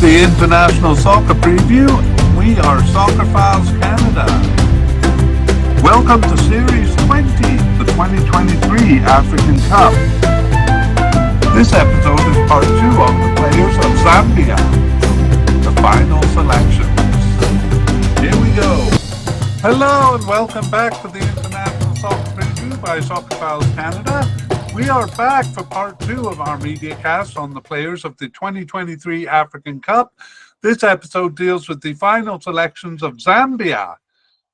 the International Soccer Preview. We are Soccer Files Canada. Welcome to Series 20, the 2023 African Cup. This episode is part 2 of the players of Zambia, the final selections. Here we go. Hello and welcome back to the International Soccer Preview by Soccer Files Canada. We are back for part 2 of our mediacast on the players of the 2023 African Cup. This episode deals with the final selections of Zambia.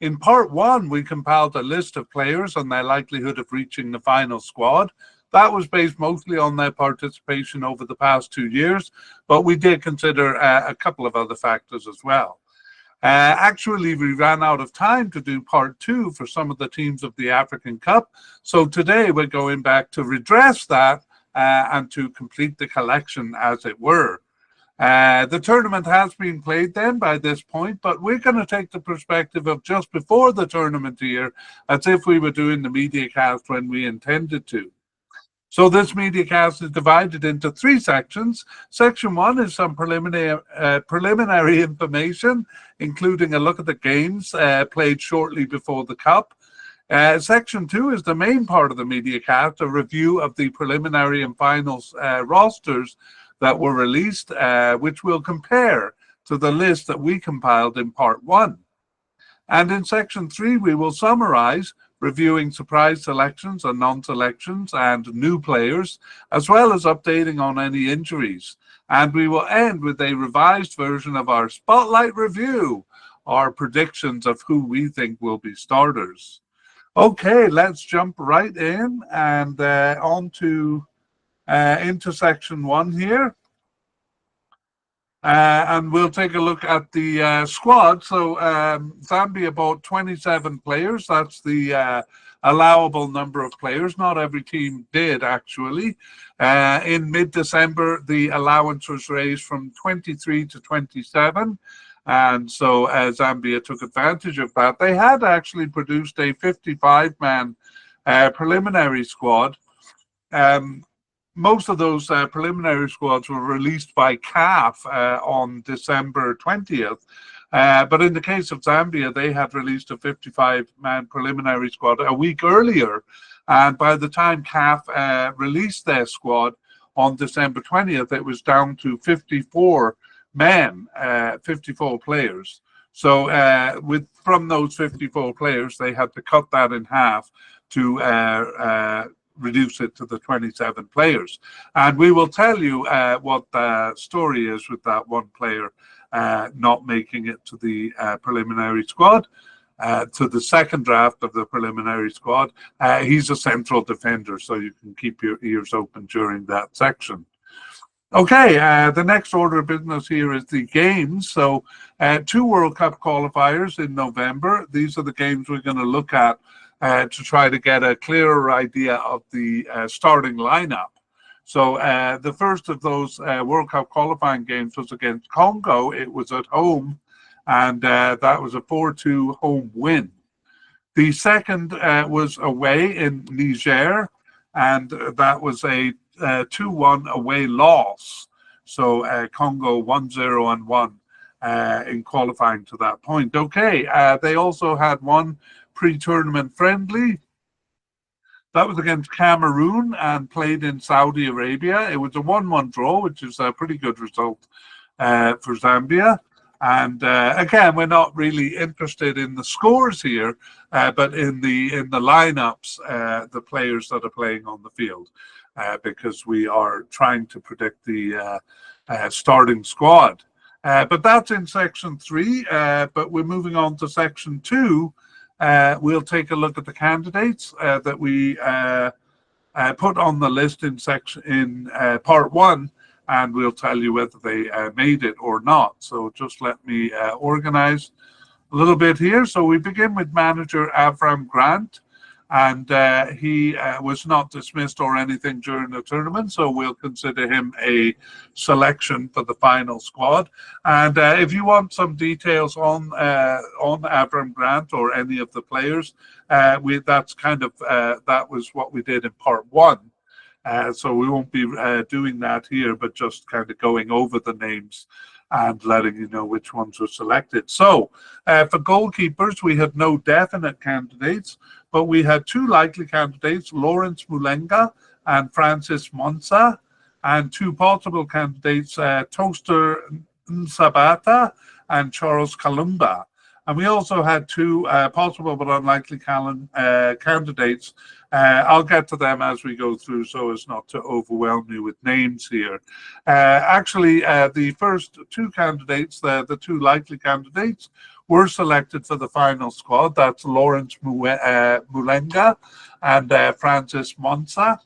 In part 1, we compiled a list of players and their likelihood of reaching the final squad. That was based mostly on their participation over the past 2 years, but we did consider a couple of other factors as well. Actually, we ran out of time to do part 2 for some of the teams of the African Cup. So today we're going back to redress that and to complete the collection, as it were. The tournament has been played then by this point, but we're going to take the perspective of just before the tournament here, as if we were doing the mediacast when we intended to. So this mediacast is divided into 3 sections. Section 1 is some preliminary information, including a look at the games played shortly before the Cup. Section 2 is the main part of the mediacast, a review of the preliminary and finals rosters that were released, which we'll compare to the list that we compiled in part 1. And in section 3, we will summarize, reviewing surprise selections and non-selections and new players, as well as updating on any injuries. And we will end with a revised version of our Spotlight Review, our predictions of who we think will be starters. Okay, let's jump right in and into section 1 here. And we'll take a look at the squad. So Zambia bought 27 players. That's the allowable number of players. Not every team did, actually. In mid-December, the allowance was raised from 23 to 27. And so Zambia took advantage of that. They had actually produced a 55-man preliminary squad. Most of those preliminary squads were released by CAF on December 20th. But in the case of Zambia, they had released a 55-man preliminary squad a week earlier. And by the time CAF released their squad on December 20th, it was down to 54 men, 54 players. So from those 54 players, they had to cut that in half to reduce it to the 27 players. And we will tell you what the story is with that one player not making it to the preliminary squad, to the second draft of the preliminary squad. He's a central defender, so you can keep your ears open during that section. Okay, the next order of business here is the games. So 2 World Cup qualifiers in November. These are the games we're going to look at to try to get a clearer idea of the starting lineup. So the first of those World Cup qualifying games was against Congo. It was at home, and that was a 4-2 home win. The second was away in Niger, and that was a 2-1 away loss. So Congo 1-0 and 1 in qualifying to that point. Okay, they also had one pre-tournament friendly. That was against Cameroon and played in Saudi Arabia. It was a 1-1 draw, which is a pretty good result for Zambia. And again, we're not really interested in the scores here, but in the lineups, the players that are playing on the field, because we are trying to predict the starting squad. But that's in section 3. But we're moving on to section 2. We'll take a look at the candidates that we put on the list in part 1, and we'll tell you whether they made it or not. So just let me organize a little bit here. So we begin with manager Avram Grant, and he was not dismissed or anything during the tournament, so we'll consider him a selection for the final squad. And if you want some details on Avram Grant or any of the players, that's kind of that was what we did in part 1. So we won't be doing that here, but just kind of going over the names and letting you know which ones were selected. So for goalkeepers, we had no definite candidates, but we had two likely candidates, Lawrence Mulenga and Francis Monsa, and two possible candidates, Toaster Nsabata and Charles Kalumba. And we also had two possible but unlikely candidates. I'll get to them as we go through so as not to overwhelm you with names here. Actually, the first two candidates, the two likely candidates, were selected for the final squad. That's Lawrence Mulenga and Francis Monsa.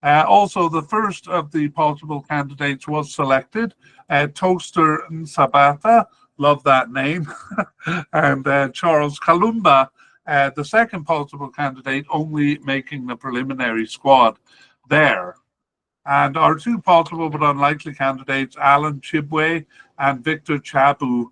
Also, the first of the possible candidates was selected, Toaster Nsabata, love that name, and Charles Kalumba, the second possible candidate, only making the preliminary squad there. And our two possible but unlikely candidates, Alan Chibwe and Victor Chabu,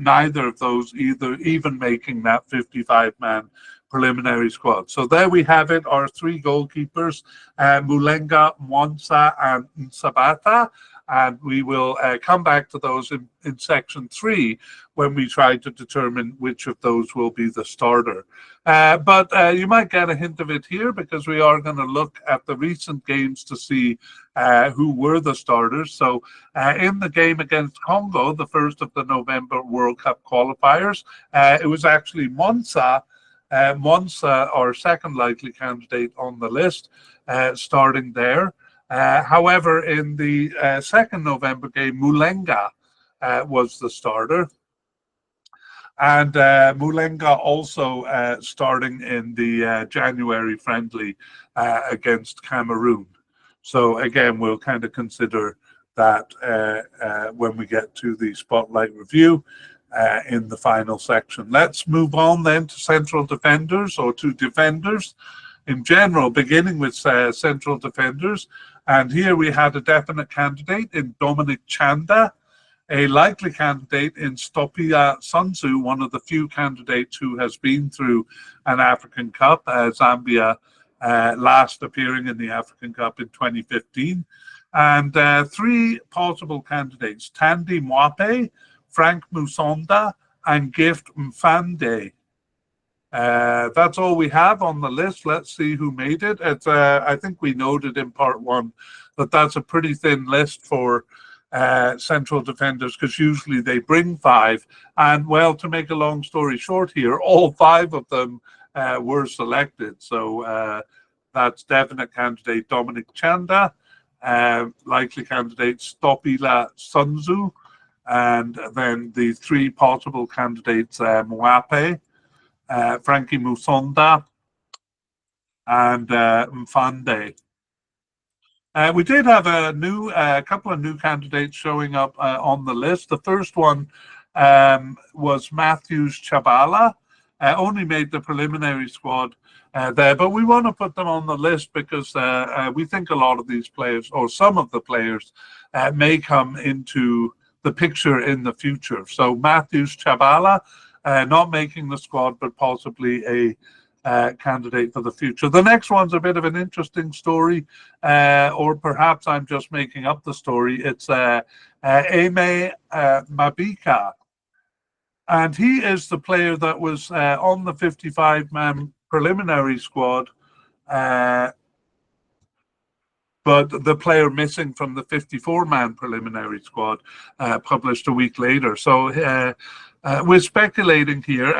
neither of those even making that 55-man preliminary squad. So there we have it, our three goalkeepers, Mulenga, Monsa, and Nsabata. And we will come back to those in section 3 when we try to determine which of those will be the starter. But you might get a hint of it here, because we are going to look at the recent games to see who were the starters. So in the game against Congo, the first of the November World Cup qualifiers, it was actually Monsa, our second likely candidate on the list, starting there. However, in the second November game, Mulenga was the starter. And Mulenga also starting in the January friendly against Cameroon. So again, we'll kind of consider that when we get to the spotlight review in the final section. Let's move on then to central defenders, or to defenders in general, beginning with central defenders. And here we had a definite candidate in Dominic Chanda, a likely candidate in Stopia Sunzu, one of the few candidates who has been through an African Cup, Zambia last appearing in the African Cup in 2015. And three possible candidates, Tandy Mwape, Frank Musonda, and Gift Mfande. That's all we have on the list. Let's see who made it. It's, I think we noted in part 1 that that's a pretty thin list for central defenders, because usually they bring 5. And well, to make a long story short here, all 5 of them were selected. So that's definite candidate Dominic Chanda, likely candidate Stopila Sunzu, and then the 3 possible candidates, Mwape, Frankie Musonda, and Mfande. We did have a couple of new candidates showing up on the list. The first one was Matthews Chabala, only made the preliminary squad there, but we want to put them on the list because we think a lot of these players, or some of the players, may come into the picture in the future. So Matthews Chabala, not making the squad, but possibly a candidate for the future. The next one's a bit of an interesting story, or perhaps I'm just making up the story. It's Aime Mabika, and he is the player that was on the 55-man preliminary squad, but the player missing from the 54-man preliminary squad, published a week later. So we're speculating here.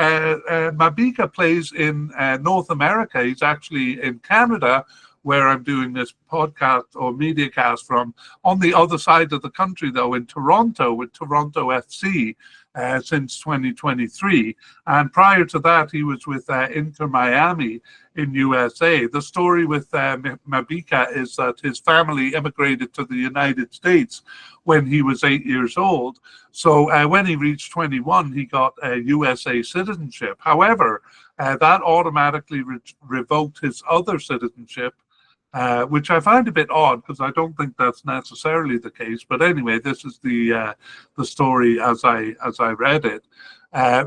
Mabika plays in North America. He's actually in Canada, where I'm doing this podcast or mediacast from, on the other side of the country, though, in Toronto, with Toronto FC since 2023. And prior to that, he was with Inter Miami in USA. The story with Mabika is that his family immigrated to the United States when he was 8 years old. So when he reached 21, he got a USA citizenship. However, that automatically revoked his other citizenship, which I find a bit odd, because I don't think that's necessarily the case. But anyway, this is the story as I read it.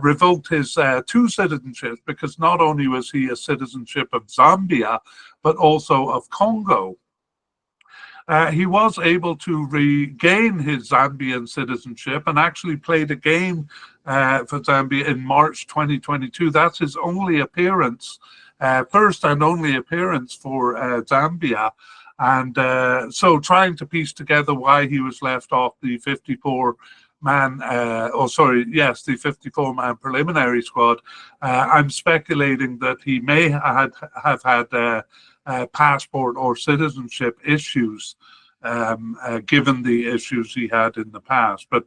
Revoked his 2 citizenships, because not only was he a citizenship of Zambia, but also of Congo. He was able to regain his Zambian citizenship and actually played a game for Zambia in March 2022. That's his only appearance, first and only appearance for Zambia. And so trying to piece together why he was left off the 54-man, the 54-man preliminary squad. I'm speculating that he may have had passport or citizenship issues, given the issues he had in the past. But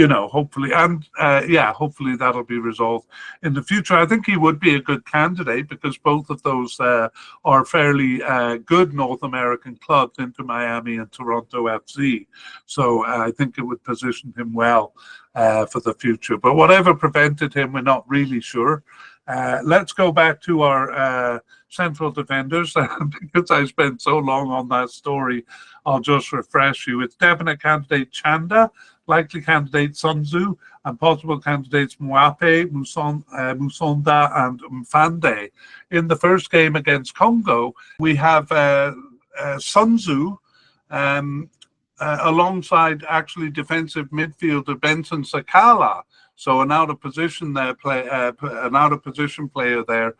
hopefully, and hopefully that'll be resolved in the future. I think he would be a good candidate because both of those are fairly good North American clubs, Inter Miami and Toronto FC. So I think it would position him well for the future. But whatever prevented him, we're not really sure. Let's go back to our central defenders because I spent so long on that story. I'll just refresh you. It's definite candidate Chanda, likely candidate Sun Tzu, and possible candidates Mwape, Musonda, and Mfande. In the first game against Congo, we have Sun Tzu alongside actually defensive midfielder Benson Sakala. So an out of position player there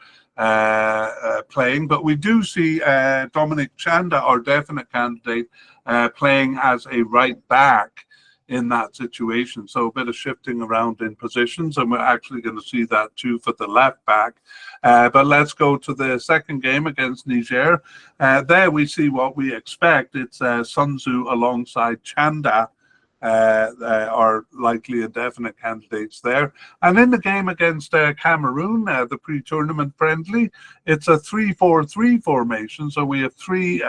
playing, but we do see Dominic Chanda, our definite candidate, playing as a right back in that situation. So a bit of shifting around in positions, and we're actually going to see that too for the left back. But let's go to the second game against Niger. There we see what we expect. It's Sun Tzu alongside Chanda. Are likely and definite candidates there. And in the game against Cameroon, the pre-tournament friendly, it's a 3-4-3 formation. So we have three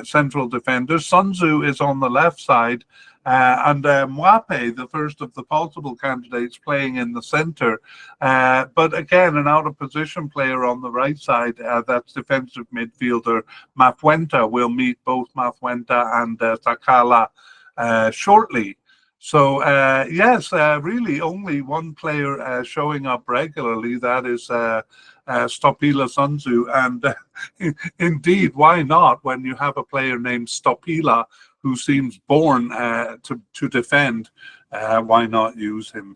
central defenders. Sun Tzu is on the left side, and Mwape, the first of the possible candidates, playing in the center. But again, an out-of-position player on the right side, that's defensive midfielder Mafuenta. We'll meet both Mafuenta and Sakala shortly. So yes, really only one player showing up regularly. That is Stopila Sun Tzu, and indeed, why not when you have a player named Stopila who seems born to defend? Why not use him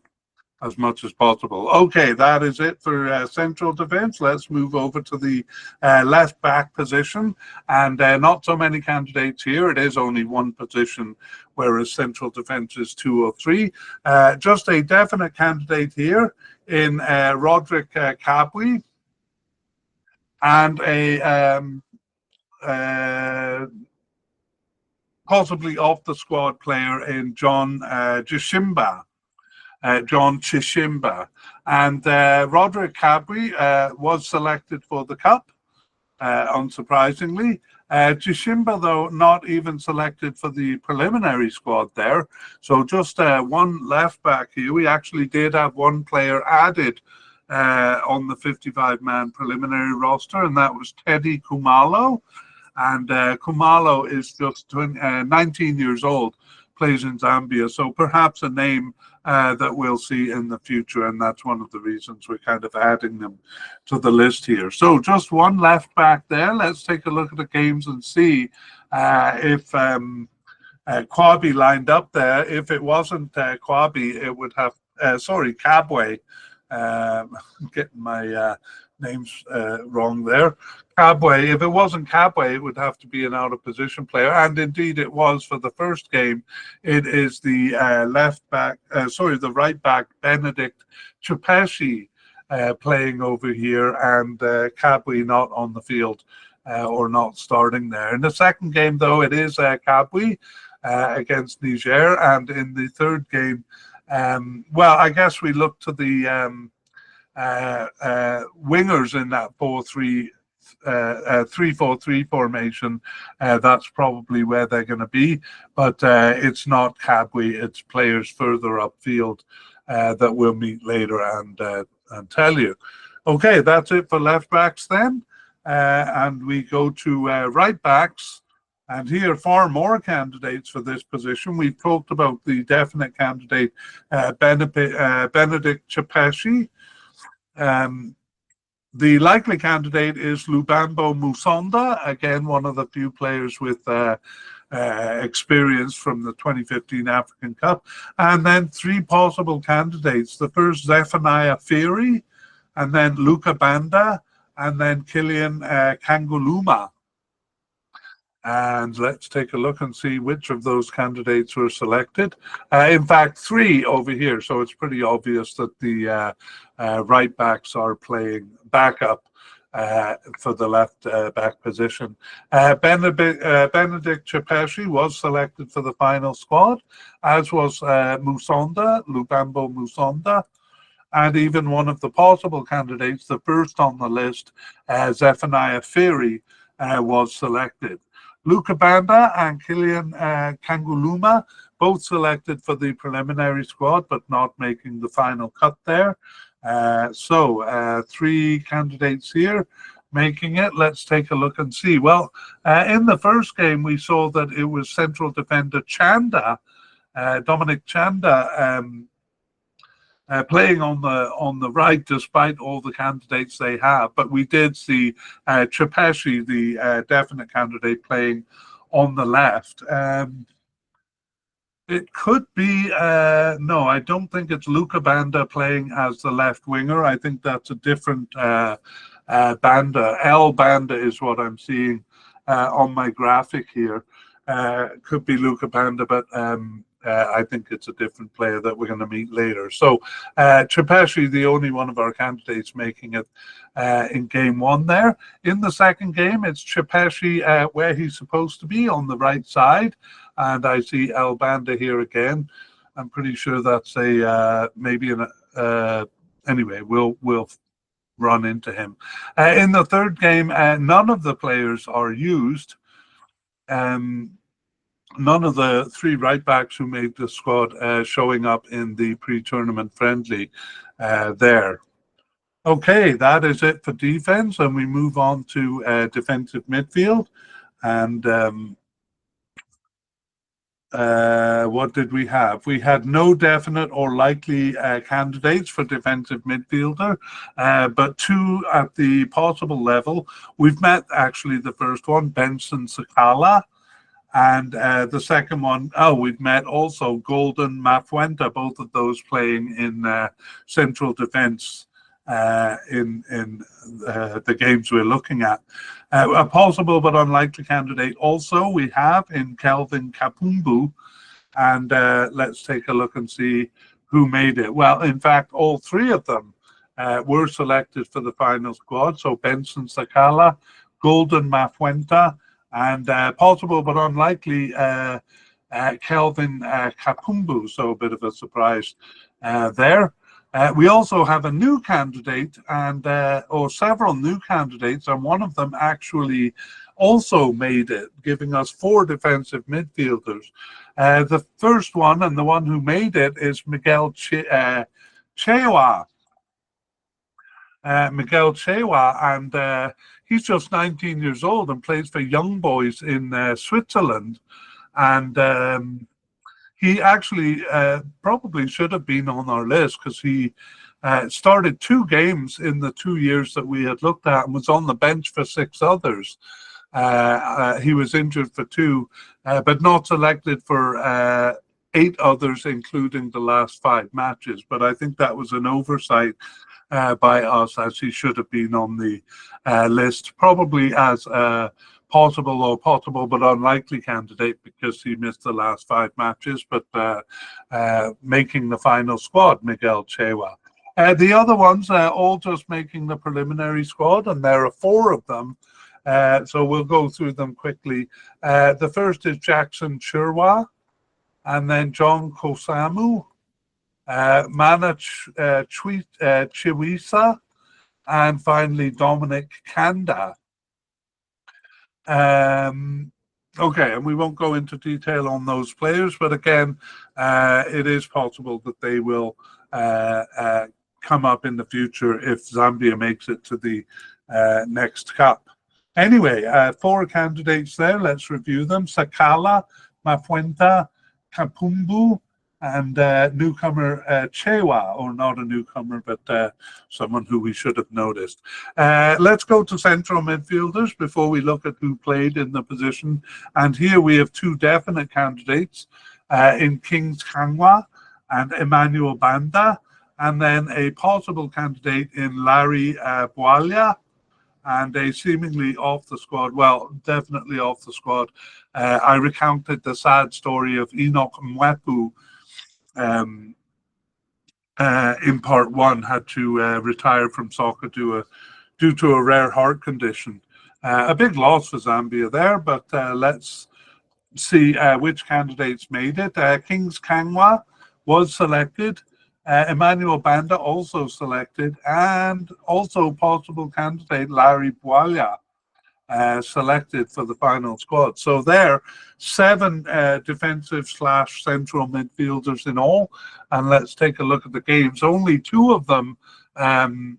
as much as possible? Okay, that is it for central defense. Let's move over to the left back position, and not so many candidates here. It is only one position, whereas central defense is 203. Just a definite candidate here in Roderick Kabwe, and a possibly off the squad player in John Chishimba. And Roderick Kabwe was selected for the Cup, unsurprisingly. Chishimba, though, not even selected for the preliminary squad there. So just one left back here. We actually did have one player added on the 55-man preliminary roster, and that was Teddy Kumalo. And Kumalo is just 19 years old, plays in Zambia. So perhaps a name that we'll see in the future, and that's one of the reasons we're kind of adding them to the list here. So just one left back there. Let's take a look at the games and see if Kwabi lined up there. If it wasn't Kwabi, it would have, Kabwe. Getting my names wrong there. Kabwe, if it wasn't Kabwe, it would have to be an out-of-position player, and indeed it was for the first game. It is the the right back, Benedict Chupeshi, playing over here, and Kabwe not on the field or not starting there. In the second game, though, it is Kabwe against Niger, and in the third game, well, I guess we look to the wingers in that 3-4-3 formation. That's probably where they're going to be, but it's not Kabwe. It's players further upfield that we'll meet later and tell you. Okay, that's it for left backs then, and we go to right backs. And here, far more candidates for this position. We've talked about the definite candidate, Benedict Chupeshi. The likely candidate is Lubambo Musonda, again, one of the few players with experience from the 2015 African Cup. And then three possible candidates. The first, Zephaniah Firi, and then Luca Banda, and then Kilian Kanguluma. And let's take a look and see which of those candidates were selected. In fact, three over here. So it's pretty obvious that the right backs are playing backup for the left back position. Benedict Chepeshi was selected for the final squad, as was Musonda, Lubambo Musonda. And even one of the possible candidates, the first on the list, Zephaniah Firi, was selected. Luca Banda and Kilian Kanguluma, both selected for the preliminary squad, but not making the final cut there. So three candidates here making it. Let's take a look and see. Well, in the first game, we saw that it was central defender Chanda, Dominic Chanda, playing on the right, despite all the candidates they have. But we did see Chepeshi, the definite candidate, playing on the left. It could be, no, I don't think it's Luca Banda playing as the left winger. I think that's a different Banda. L Banda is what I'm seeing on my graphic here. Could be Luca Banda, but I think it's a different player that we're going to meet later. So Chepeshi, the only one of our candidates making it in game one there. In the second game, it's Chepeshi where he's supposed to be, on the right side. And I see El Banda here again. I'm pretty sure that's a maybe an anyway, we'll run into him. In the third game, none of the players are used. None of the three right backs who made the squad showing up in the pre-tournament friendly there. Okay, that is it for defense, and we move on to defensive midfield. And what did we have? We had no definite or likely candidates for defensive midfielder, but two at the possible level. We've met actually the first one, Benson Sakala. And the second one, we've met also Golden Mafuenta, both of those playing in central defense in the games we're looking at. A possible but unlikely candidate also we have in Kelvin Kapumbu. And let's take a look and see who made it. Well, in fact, all three of them were selected for the final squad. So Benson Sakala, Golden Mafuenta, and possible but unlikely Kelvin Kapumbu, so a bit of a surprise there. We also have a new candidate, and or several new candidates, and one of them actually also made it, giving us four defensive midfielders. The first one, and the one who made it, is Miguel Chewa. Miguel Chewa, and he's just 19 years old and plays for Young Boys in Switzerland. And he actually probably should have been on our list, because he started two games in the 2 years that we had looked at and was on the bench for six others. He was injured for two, but not selected for 8 others, including the last 5 matches. But I think that was an oversight by us, as he should have been on the list, probably as a possible but unlikely candidate, because he missed the last 5 matches, but making the final squad, Miguel Chewa. The other ones all just making the preliminary squad, and there are 4 of them. So we'll go through them quickly. The first is Jackson Chirwa, and then John Kosamu, Mana Chiwisa, and finally Dominic Kanda. Okay, and we won't go into detail on those players, but again, it is possible that they will come up in the future if Zambia makes it to the next cup. Anyway, 4 candidates there. Let's review them. Sakala, Mafuenta, Kapumbu, and newcomer Chewa, or not a newcomer, but someone who we should have noticed. Let's go to central midfielders before we look at who played in the position. And here we have two definite candidates in Kings Kangwa and Emmanuel Banda, and then a possible candidate in Larry Bwalia, and a seemingly off the squad, well, definitely off the squad. I recounted the sad story of Enoch Mwepu in part one, had to retire from soccer due to a rare heart condition. A big loss for Zambia there, but let's see which candidates made it. Kings Kangwa was selected. Emmanuel Banda also selected, and also possible candidate Larry Bwalia selected for the final squad. So there, 7 defensive / central midfielders in all. And let's take a look at the games. Only two of them in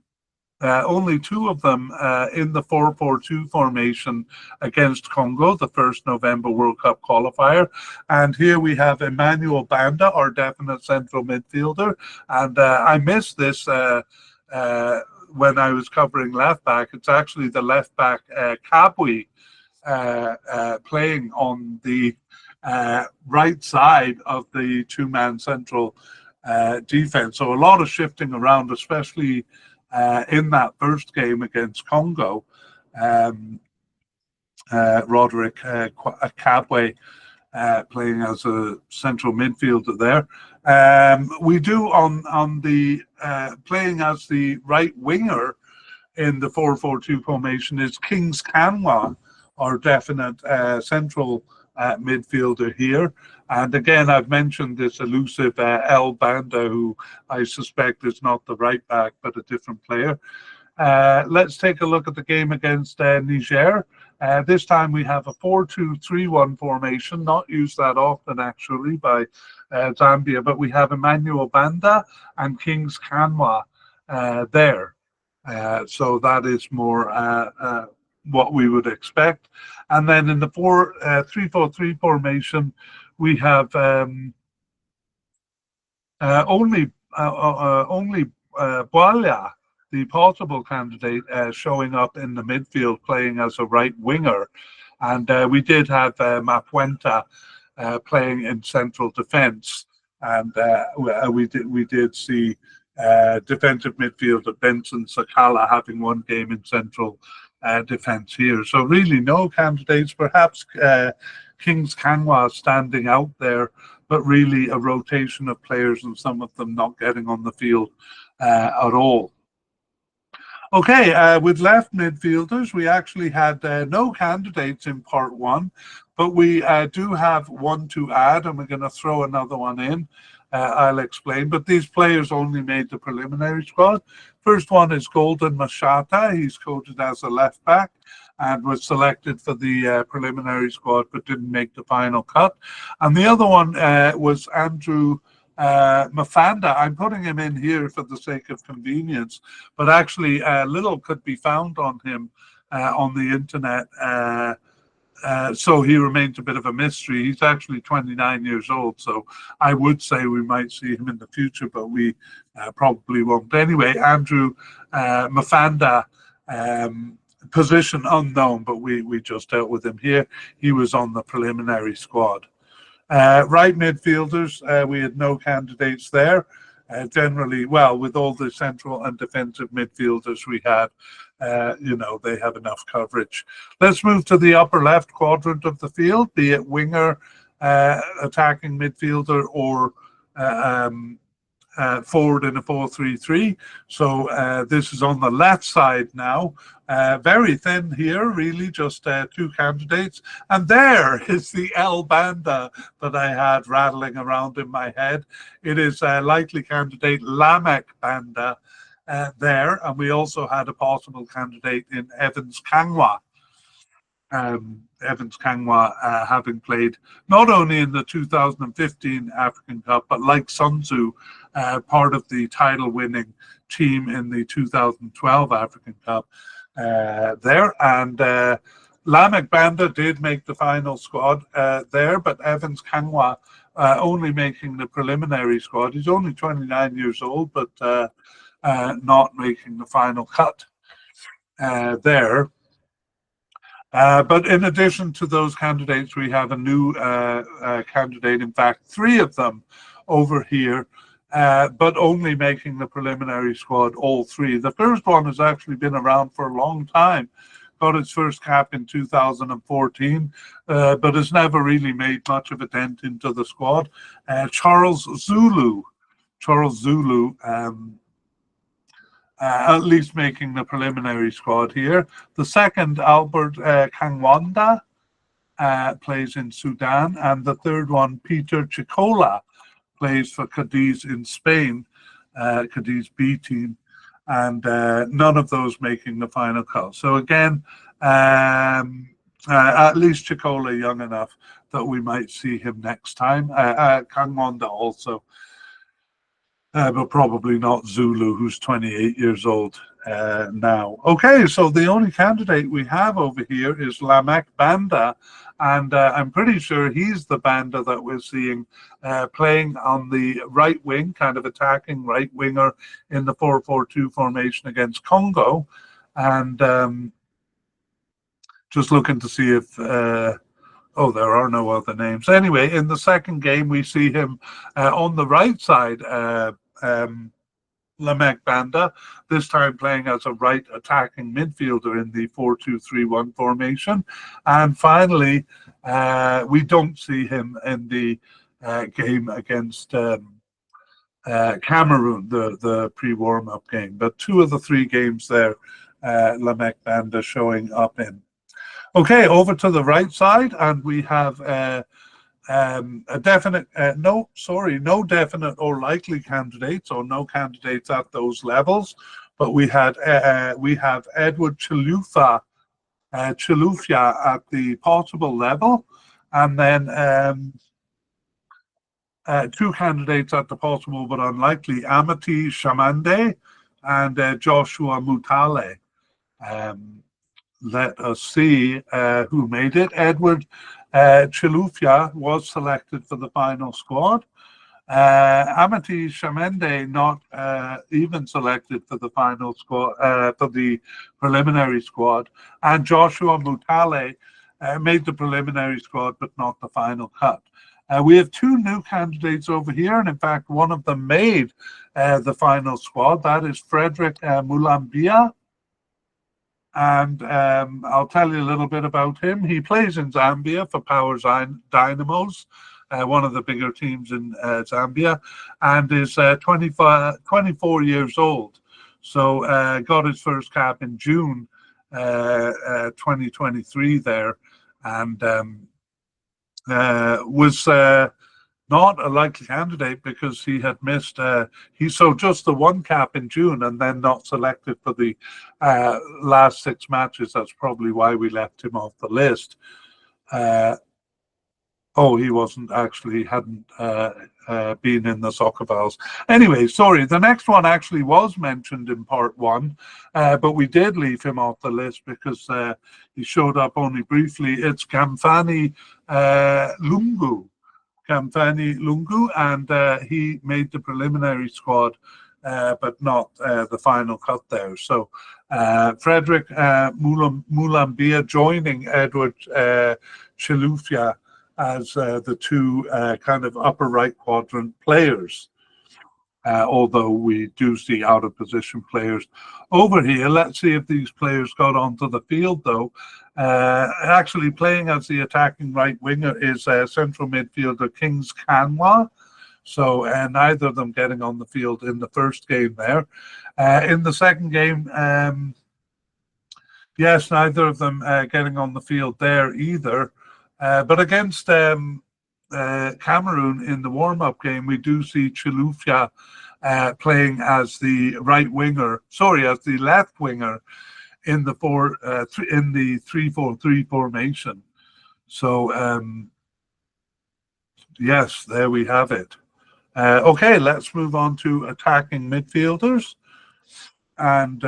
the 4-4-2 formation against Congo, the first November World Cup qualifier. And here we have Emmanuel Banda, our definite central midfielder. And I missed this when I was covering left back. It's actually the left back Kabwe playing on the right side of the two-man central defense. So a lot of shifting around, especially in that first game against Congo. Roderick Kabwe playing as a central midfielder there. We do on the playing as the right winger in the 4-4-2 formation is Kings Kanwa, our definite central midfielder here. And again, I've mentioned this elusive El Banda, who I suspect is not the right back, but a different player. Let's take a look at the game against Niger. This time we have a 4-2-3-1 formation, not used that often actually by Zambia, but we have Emmanuel Banda and Kings Kanwa there. So that is more what we would expect. And then in the 3-4-3 formation, we have only Bwalia, the possible candidate, showing up in the midfield playing as a right winger. And we did have Mapuenta playing in central defense. And we did see defensive midfielder Benson Sakala having one game in central defense here. So really no candidates, perhaps Kings Kanwa standing out there, but really a rotation of players and some of them not getting on the field at all. Okay, with left midfielders, we actually had no candidates in part one, but we do have one to add, and we're going to throw another one in. I'll explain, but these players only made the preliminary squad. First one is Golden Mashata. He's coded as a left back and was selected for the preliminary squad, but didn't make the final cut. And the other one was Andrew Mafanda. I'm putting him in here for the sake of convenience, but actually little could be found on him on the internet. So he remains a bit of a mystery. He's actually 29 years old, so I would say we might see him in the future, but we probably won't. Anyway, Andrew Mafanda, position unknown, but we just dealt with him here. He was on the preliminary squad. Right midfielders, we had no candidates there. Generally, well, with all the central and defensive midfielders we had, they have enough coverage. Let's move to the upper left quadrant of the field, be it winger, attacking midfielder, or forward in a 4-3-3. So this is on the left side now. Very thin here, really, just two candidates. And there is the El Banda that I had rattling around in my head. It is a likely candidate, Lamek Banda, there. And we also had a possible candidate in Evans Kangwa. Evans Kangwa having played not only in the 2015 African Cup, but like Sun Tzu, part of the title-winning team in the 2012 African Cup there. And Lamek Banda did make the final squad there, but Evans Kangwa only making the preliminary squad. He's only 29 years old, but not making the final cut there. But in addition to those candidates, we have a new candidate, in fact, 3 of them over here, but only making the preliminary squad, all 3. The first one has actually been around for a long time, got its first cap in 2014, but has never really made much of a dent into the squad. Charles Zulu, at least making the preliminary squad here. The second, Albert Kangwanda, plays in Sudan. And the third one, Peter Chicola, plays for Cadiz in Spain, Cadiz B team. And none of those making the final cut. So again, at least Chicola young enough that we might see him next time. Kangwanda also. But probably not Zulu, who's 28 years old now. Okay, so the only candidate we have over here is Lamek Banda, and I'm pretty sure he's the Banda that we're seeing playing on the right wing, kind of attacking right winger in the 4-4-2 formation against Congo. And just looking to see if... oh, there are no other names. Anyway, in the second game, we see him on the right side, Lamek Banda, this time playing as a right attacking midfielder in the 4-2-3-1 formation. And finally, we don't see him in the game against Cameroon, the pre-warm-up game. But 2 of the 3 games there, Lamek Banda showing up in. Okay, over to the right side, and we have a definite, no definite or likely candidates, or no candidates at those levels. But we have Edward Chilufya at the possible level, and then 2 candidates at the possible but unlikely: Amity Shamande and Joshua Mutale. Let us see who made it. Edward Chilufya was selected for the final squad. Amity Shamende not even selected for the final squad, for the preliminary squad. And Joshua Mutale made the preliminary squad, but not the final cut. We have 2 new candidates over here, and in fact, one of them made the final squad. That is Frederick Mulambia. And I'll tell you a little bit about him. He plays in Zambia for Power Dynamos, one of the bigger teams in Zambia, and is 24 years old. So got his first cap in June 2023 there, and was not a likely candidate because he had missed just the 1 cap in June and then not selected for the last 6 matches. That's probably why we left him off the list. He wasn't actually, hadn't been in the soccer files. Anyway, sorry, the next one actually was mentioned in part 1, but we did leave him off the list because he showed up only briefly. It's Kamfani Lungu, and he made the preliminary squad, but not the final cut there. So Frederick Mulambia joining Edward Chilufya as the 2 kind of upper right quadrant players. Although we do see out of position players over here. Let's see if these players got onto the field though. Actually playing as the attacking right winger is central midfielder Kings Kanwa. So neither of them getting on the field in the first game there. In the second game, yes, neither of them getting on the field there either. But against Cameroon in the warm-up game, we do see Chilufya playing as the as the left winger in the 3-4-3 formation. So yes, there we have it. Okay, let's move on to attacking midfielders. And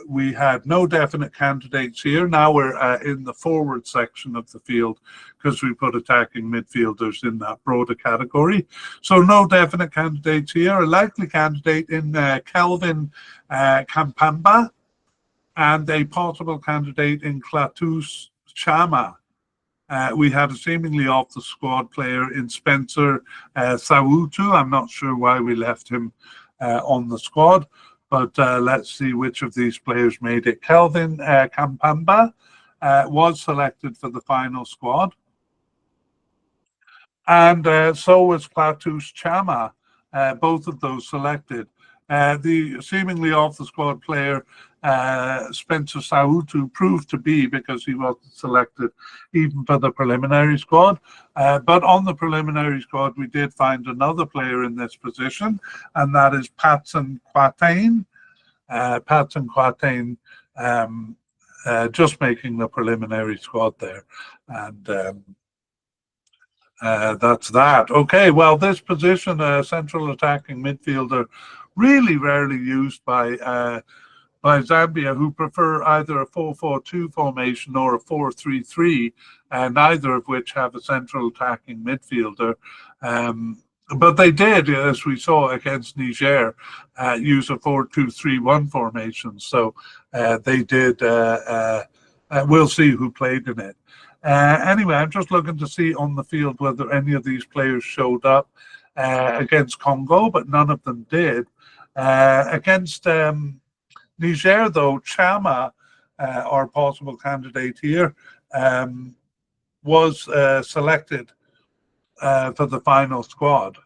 we had no definite candidates here. Now we're in the forward section of the field because we put attacking midfielders in that broader category. So no definite candidates here. A likely candidate in Kelvin Kampamba and a possible candidate in Clatous Chama. We had a seemingly off the squad player in Spencer Sawutu. I'm not sure why we left him on the squad, but let's see which of these players made it. Kelvin Kampamba was selected for the final squad, and so was Clatous Chama, both of those selected. The seemingly off the squad player, Spencer Sawutu, proved to be, because he wasn't selected even for the preliminary squad. But on the preliminary squad, we did find another player in this position, and that is Patson Quatain. Patson Quatain just making the preliminary squad there. And that's that. Okay, well, this position, central attacking midfielder, really rarely used by Zambia, who prefer either a 4-4-2 formation or a 4-3-3, neither of which have a central attacking midfielder. But they did, as we saw against Niger, use a 4-2-3-1 formation. So they did. We'll see who played in it. Anyway, I'm just looking to see on the field whether any of these players showed up against Congo, but none of them did. Against Niger, though, Chama, our possible candidate here, was selected for the final squad.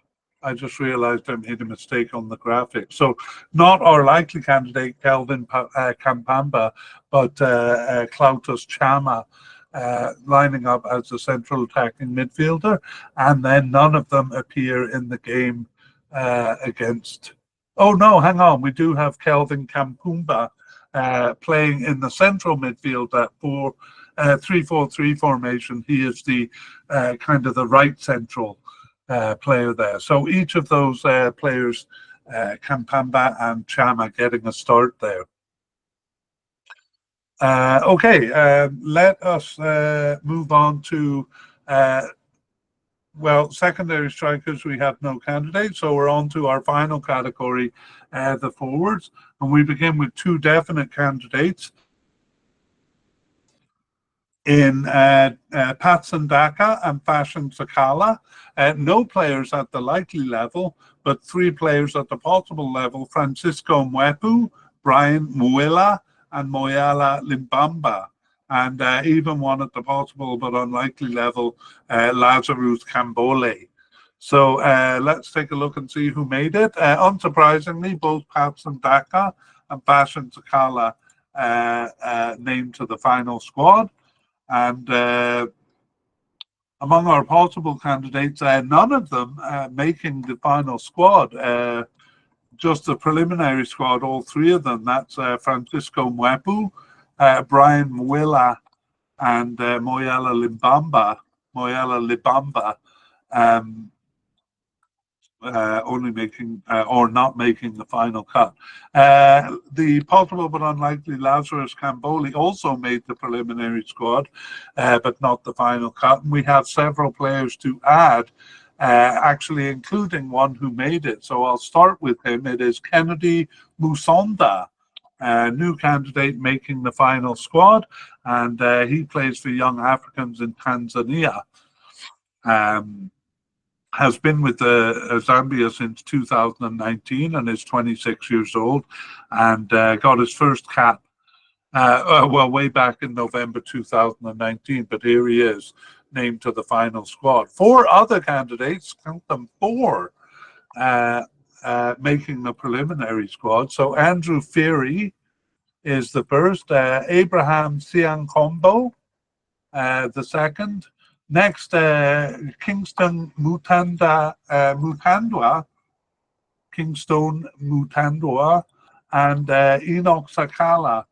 I just realized I made a mistake on the graphic. So not our likely candidate, Kelvin Kampamba, but Clatous Chama, lining up as a central attacking midfielder. And then none of them appear in the game against... Oh, no, hang on. We do have Kelvin Kampumba playing in the central midfield, that 3-4-3 formation. He is the kind of the right central player there. So each of those players, Kampamba and Chama, getting a start there. Okay, let us move on to, well, secondary strikers. We have no candidates, so we're on to our final category, the forwards. And we begin with two definite candidates in Patson Daka and Fashion Sakala. No players at the likely level, but three players at the possible level: Francisco Mwepu, Brian Muela, and Moyala Limbamba. And even one at the possible but unlikely level, Lazarus Kambole. So let's take a look and see who made it. Unsurprisingly, both Patson Daka and Fashion Sakala named to the final squad. And among our possible candidates, none of them making the final squad. Just the preliminary squad, all three of them. That's Francisco Mwepu, Brian Mwila, and Moyala Libamba, only making or not making the final cut. The possible but unlikely Lazarus Kambole also made the preliminary squad, but not the final cut. And we have several players to add, actually including one who made it. So I'll start with him. It is Kennedy Musonda, new candidate making the final squad, and he plays for Young Africans in Tanzania. Has been with Zambia since 2019 and is 26 years old, and got his first cap, well, way back in November 2019, but here he is, named to the final squad. Four other candidates, count them, four, making the preliminary squad. So Andrew Feary is the first, Abraham Siankombo, the second. Next, Kingston Mutandwa, and Enoch Sakala,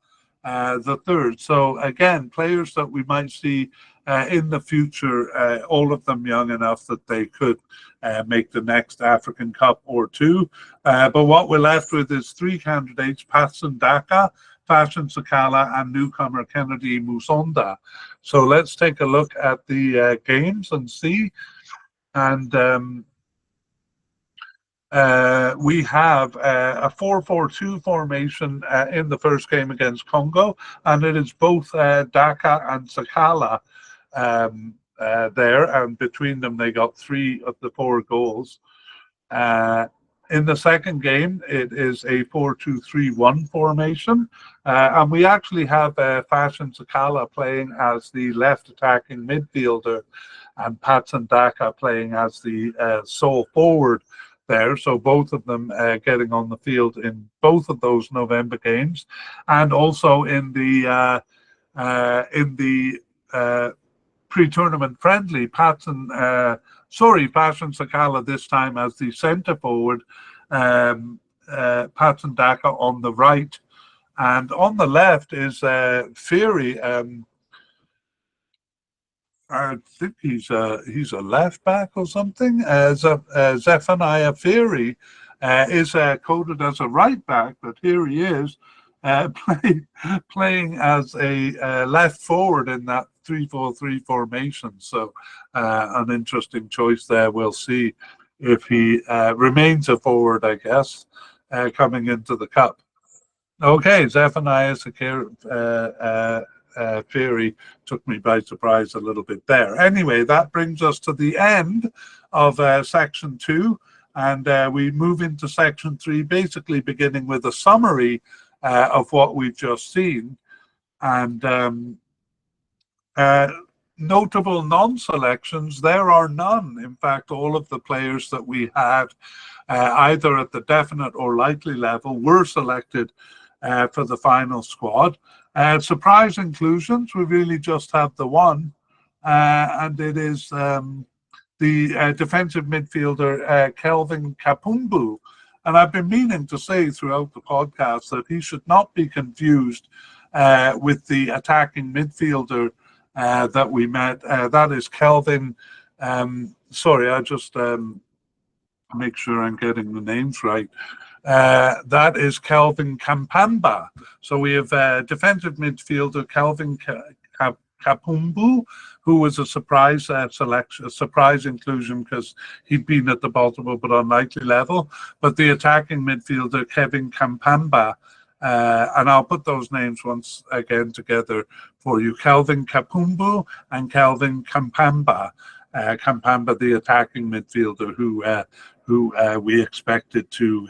the third. So again, players that we might see in the future, all of them young enough that they could make the next African Cup or two. But what we're left with is three candidates: Patson Daka, Fashion Sakala, and newcomer Kennedy Musonda. So let's take a look at the games and see. And we have a 4-4-2 formation in the first game against Congo, and it is both Daka and Sakala there, and between them they got 3 of the 4 goals. In the second game, it is a 4-2-3-1 formation, and we actually have Fashion Sakala playing as the left attacking midfielder, and Patson Daka playing as the sole forward there. So both of them getting on the field in both of those November games, and also in the pre-tournament friendly, Fashion Sakala this time as the centre forward, Patson Daka on the right, and on the left is Fury. I think he's a left back or something. Zephaniah Fury is coded as a right back, but here he is playing as a left forward in that 3-4-3 formation. So an interesting choice there. We'll see if he remains a forward, I guess, coming into the Cup. Okay, Zephaniah Fury took me by surprise a little bit there. Anyway, that brings us to the end of section 2, and we move into section 3, basically beginning with a summary of what we've just seen. And notable non-selections, there are none. In fact, all of the players that we had either at the definite or likely level were selected for the final squad. Surprise inclusions, we really just have the one, and it is the defensive midfielder Kelvin Kapumbu. And I've been meaning to say throughout the podcast that he should not be confused with the attacking midfielder that we met. That is Kelvin. Sorry, I just make sure I'm getting the names right. That is Kelvin Kampamba. So we have defensive midfielder Kelvin Kapumbu, who was a surprise selection, a surprise inclusion because he'd been at the bottom of an unlikely level. But the attacking midfielder Kevin Kampamba, and I'll put those names once again together for you: Kelvin Kapumbu and Kelvin Kampamba. Kampamba, the attacking midfielder, who we expected to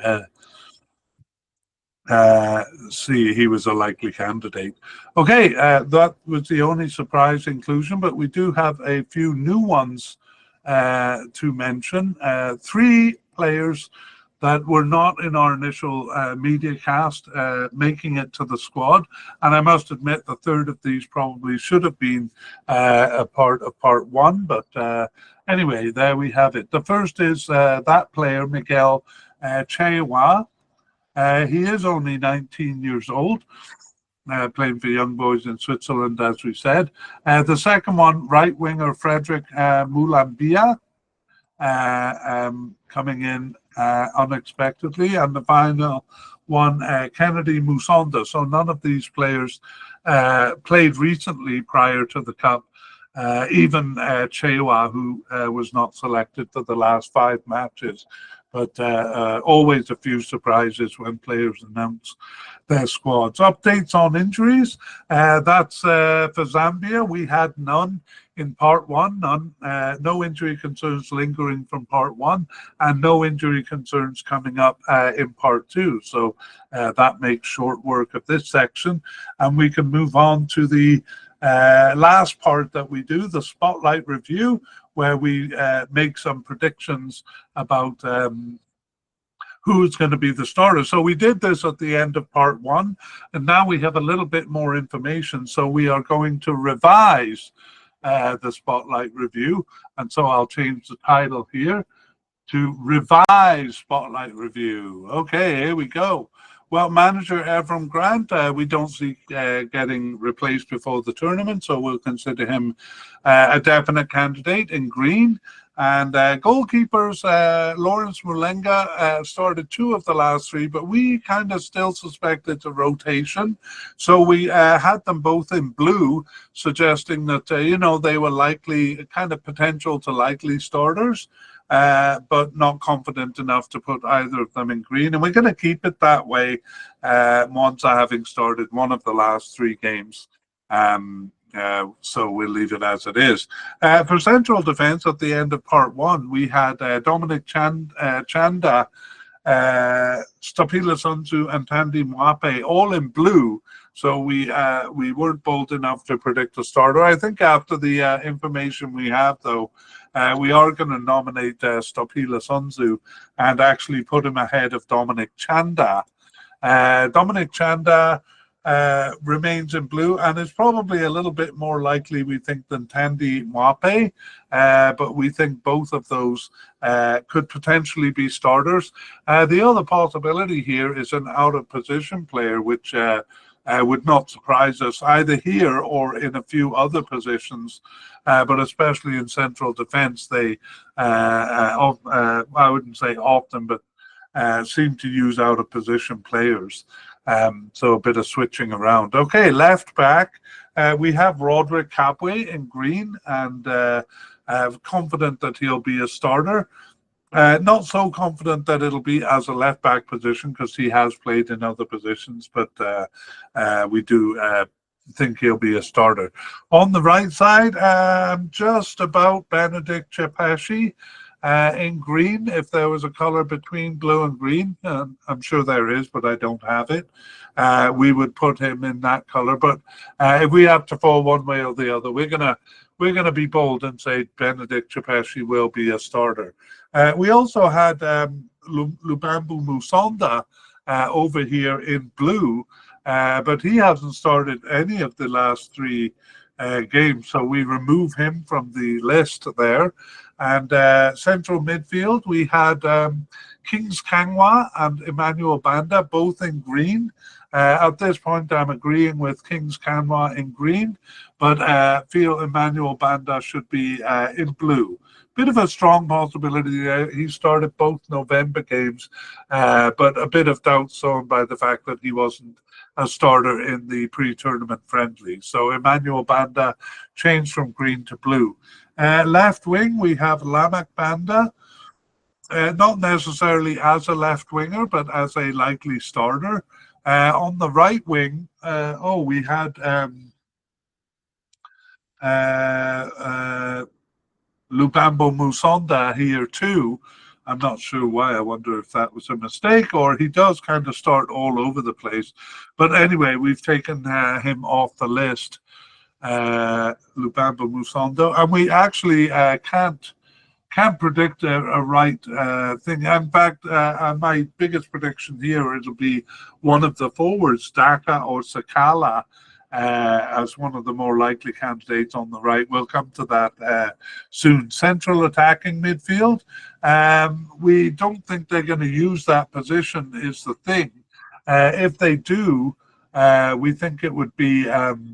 see. He was a likely candidate. Okay, that was the only surprise inclusion, but we do have a few new ones to mention. 3 players that were not in our initial media cast making it to the squad, and I must admit the third of these probably should have been a part of part 1, but anyway, there we have it. The first is that player, Miguel Chewa. He is only 19 years old, playing for Young Boys in Switzerland, as we said. The second one, right winger Frederick Mulambia, coming in unexpectedly. And the final one, Kennedy Musonda. So none of these players played recently prior to the Cup. Even Chewa, who was not selected for the last 5 matches. But always a few surprises when players announce their squads. Updates on injuries. That's for Zambia. We had none in part 1, no injury concerns lingering from part 1, and no injury concerns coming up in part 2. So that makes short work of this section. And we can move on to the last part that we do, the spotlight review, where we make some predictions about who's going to be the starter. So we did this at the end of part 1, and now we have a little bit more information. So we are going to revise the spotlight review. And so I'll change the title here to Revise Spotlight Review. Okay, here we go. Well, manager Avram Grant, we don't see getting replaced before the tournament, so we'll consider him a definite candidate in green. And goalkeepers, Lawrence Mulenga started 2 of the last 3, but we kind of still suspect it's a rotation. So we had them both in blue, suggesting that, they were likely, kind of potential to likely starters. But not confident enough to put either of them in green. And we're going to keep it that way once having started one of the last 3 games. So we'll leave it as it is. For central defence, at the end of part 1, we had Dominic Chanda, Stapila Sunzu, and Tandy Mwape all in blue. So we weren't bold enough to predict a starter. I think after the information we have, though, we are going to nominate Stapila Sunzu and actually put him ahead of Dominic Chanda. Dominic Chanda remains in blue and is probably a little bit more likely, we think, than Tandy Mwape, but we think both of those could potentially be starters. The other possibility here is an out-of-position player, which would not surprise us either here or in a few other positions, but especially in central defence, they, I wouldn't say often, but seem to use out-of-position players. So a bit of switching around. Okay, left back, we have Roderick Capway in green, and confident that he'll be a starter. Not so confident that it'll be as a left back position because he has played in other positions, but we do think he'll be a starter. On the right side, just about Benedict Chepeshi in green. If there was a color between blue and green, I'm sure there is, but I don't have it. We would put him in that color. But if we have to fall one way or the other, we're gonna be bold and say Benedict Chepeshi will be a starter. We also had Lubambo Musonda over here in blue, but he hasn't started any of the last 3 games, so we remove him from the list there. And central midfield, we had Kings Kangwa and Emmanuel Banda, both in green. At this point, I'm agreeing with Kings Kangwa in green, but feel Emmanuel Banda should be in blue. Bit of a strong possibility there. He started both November games, but a bit of doubt sown by the fact that he wasn't a starter in the pre-tournament friendly. So Emmanuel Banda changed from green to blue. Left wing, we have Lamak Banda, not necessarily as a left winger, but as a likely starter. On the right wing, we had Lubambo Musonda here too. I'm not sure why. I wonder if that was a mistake, or he does kind of start all over the place. But anyway, we've taken him off the list, Lubambo Musonda, and we actually can't predict a right thing. In fact, my biggest prediction here, it'll be one of the forwards, Daka or Sakala, as one of the more likely candidates on the right. We'll come to that soon. Central attacking midfield. We don't think they're going to use that position is the thing. If they do, we think it would be Klaus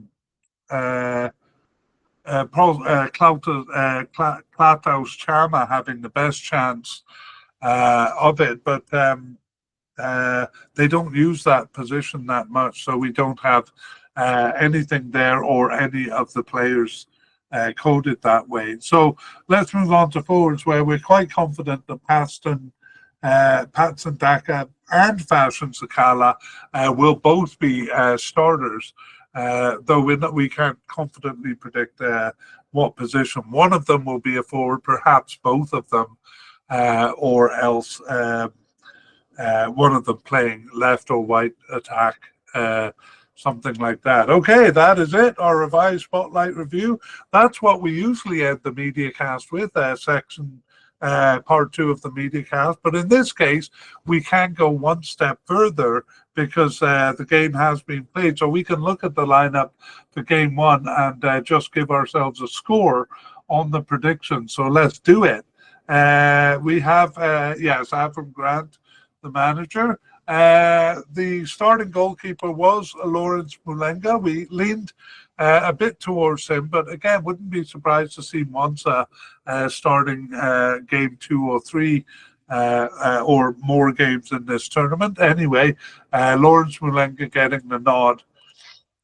Chama having the best chance of it, but they don't use that position that much, so we don't have anything there or any of the players coded that way. So let's move on to forwards, where we're quite confident that Patson Daka and Fashion Sakala will both be starters, though we can't confidently predict what position. One of them will be a forward, perhaps both of them, or else one of them playing left or right attack, something like that. Okay, that is it, our revised Spotlight review. That's what we usually end the mediacast with, section part 2 of the mediacast. But in this case, we can go one step further because the game has been played. So we can look at the lineup for game 1 and just give ourselves a score on the prediction. So let's do it. We have, yes, Avram Grant, the manager. The starting goalkeeper was Lawrence Mulenga. We leaned a bit towards him, but again, wouldn't be surprised to see Monza starting game 2 or 3 or more games in this tournament. Anyway, Lawrence Mulenga getting the nod.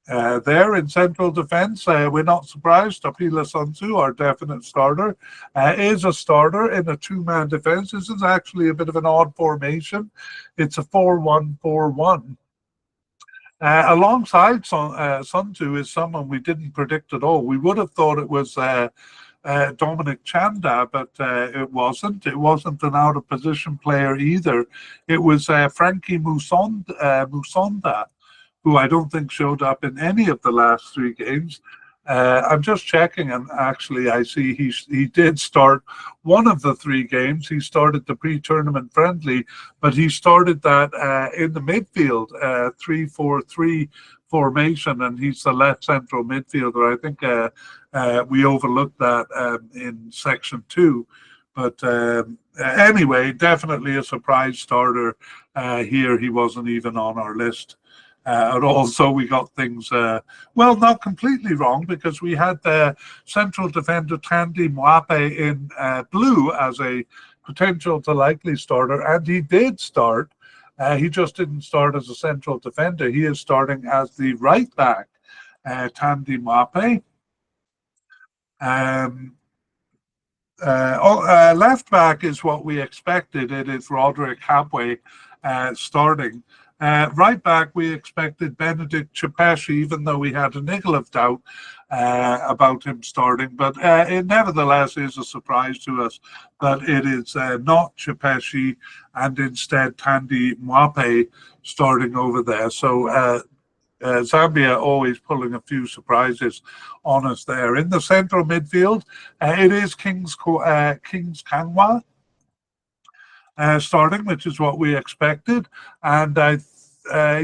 There in central defence, we're not surprised. Apila Sunsu, our definite starter, is a starter in a two-man defence. This is actually a bit of an odd formation. It's a 4-1-4-1. Alongside Sunsu is someone we didn't predict at all. We would have thought it was Dominic Chanda, but it wasn't. It wasn't an out-of-position player either. It was Frankie Musonda, who I don't think showed up in any of the last 3 games. I'm just checking, and actually I see he did start one of the 3 games. He started the pre-tournament friendly, but he started that in the midfield, 3-4-3 formation, and he's the left central midfielder. I think we overlooked that in section 2. But anyway, definitely a surprise starter here. He wasn't even on our list at all. So we got things, well, not completely wrong, because we had the central defender Tandy Mwape in blue as a potential to likely starter, and he did start. He just didn't start as a central defender. He is starting as the right back, Tandy Mwape. Left back is what we expected. It is Roderick Habwe starting. Right back, we expected Benedict Chepeshi, even though we had a niggle of doubt about him starting. But it nevertheless is a surprise to us that it is not Chepeshi and instead Tandy Mwape starting over there. So Zambia always pulling a few surprises on us there. In the central midfield, it is Kings Kangwa starting, which is what we expected. And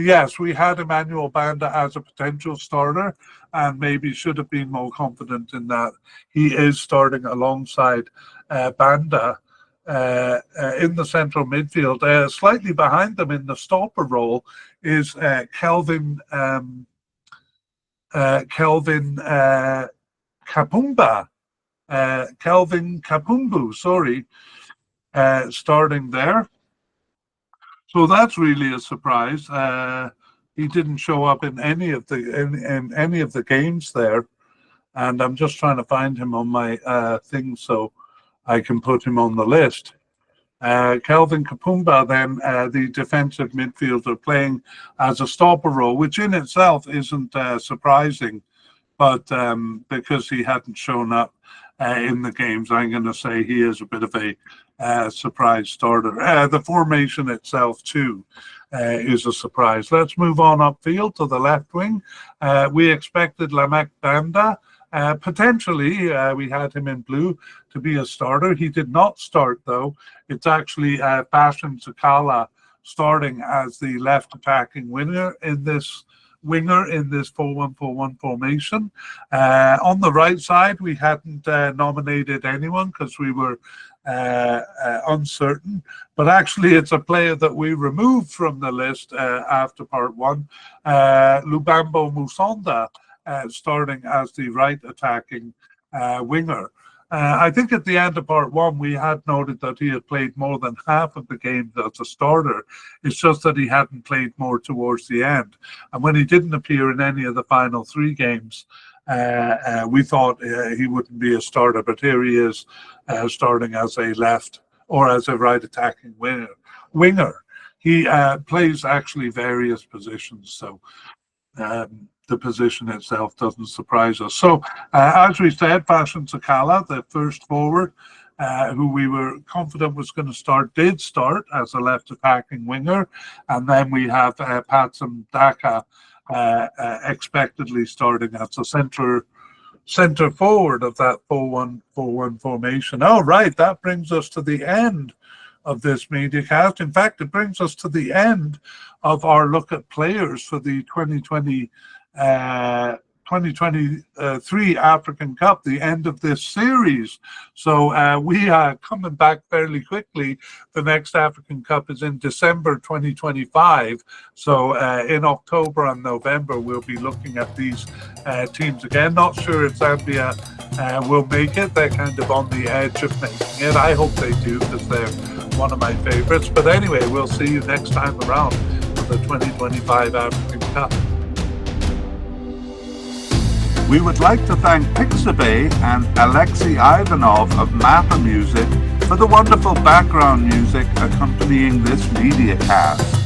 yes, we had Emmanuel Banda as a potential starter, and maybe should have been more confident in that. He is starting alongside Banda in the central midfield. Slightly behind them in the stopper role is Kelvin Kapumba. Kelvin Kapumbu, sorry, starting there. So that's really a surprise. He didn't show up in any of the games there, and I'm just trying to find him on my thing so I can put him on the list. Kelvin Kapumba, then the defensive midfielder, playing as a stopper role, which in itself isn't surprising, but because he hadn't shown up in the games, I'm going to say he is a bit of a surprise starter. The formation itself, too, is a surprise. Let's move on upfield to the left wing. We expected Lamek Banda. Potentially, we had him in blue to be a starter. He did not start, though. It's actually Bashan Sakala starting as the left attacking winger in this 4-1-4-1 formation. On the right side, we hadn't nominated anyone because we were uncertain, but actually it's a player that we removed from the list after part 1, Lubambo Musonda, starting as the right attacking winger. I think at the end of part 1, we had noted that he had played more than half of the games as a starter. It's just that he hadn't played more towards the end. And when he didn't appear in any of the final 3 games, we thought he wouldn't be a starter. But here he is starting as a left or as a right attacking winger. He plays actually various positions, so the position itself doesn't surprise us. So, as we said, Fashion Sakala, the first forward, who we were confident was going to start, did start as a left attacking winger. And then we have Patsum Daka expectedly starting as a center forward of that 4-1-4-1 formation. All right, that brings us to the end of this mediacast. In fact, it brings us to the end of our look at players for the 2020 2023 African Cup, the end of this series. So we are coming back fairly quickly. The next African Cup is in December 2025. So in October and November, we'll be looking at these teams again. Not sure if Zambia will make it. They're kind of on the edge of making it. I hope they do, because they're one of my favorites. But anyway, we'll see you next time around for the 2025 African Cup. We would like to thank Pixabay and Alexei Ivanov of Mappa Music for the wonderful background music accompanying this mediacast.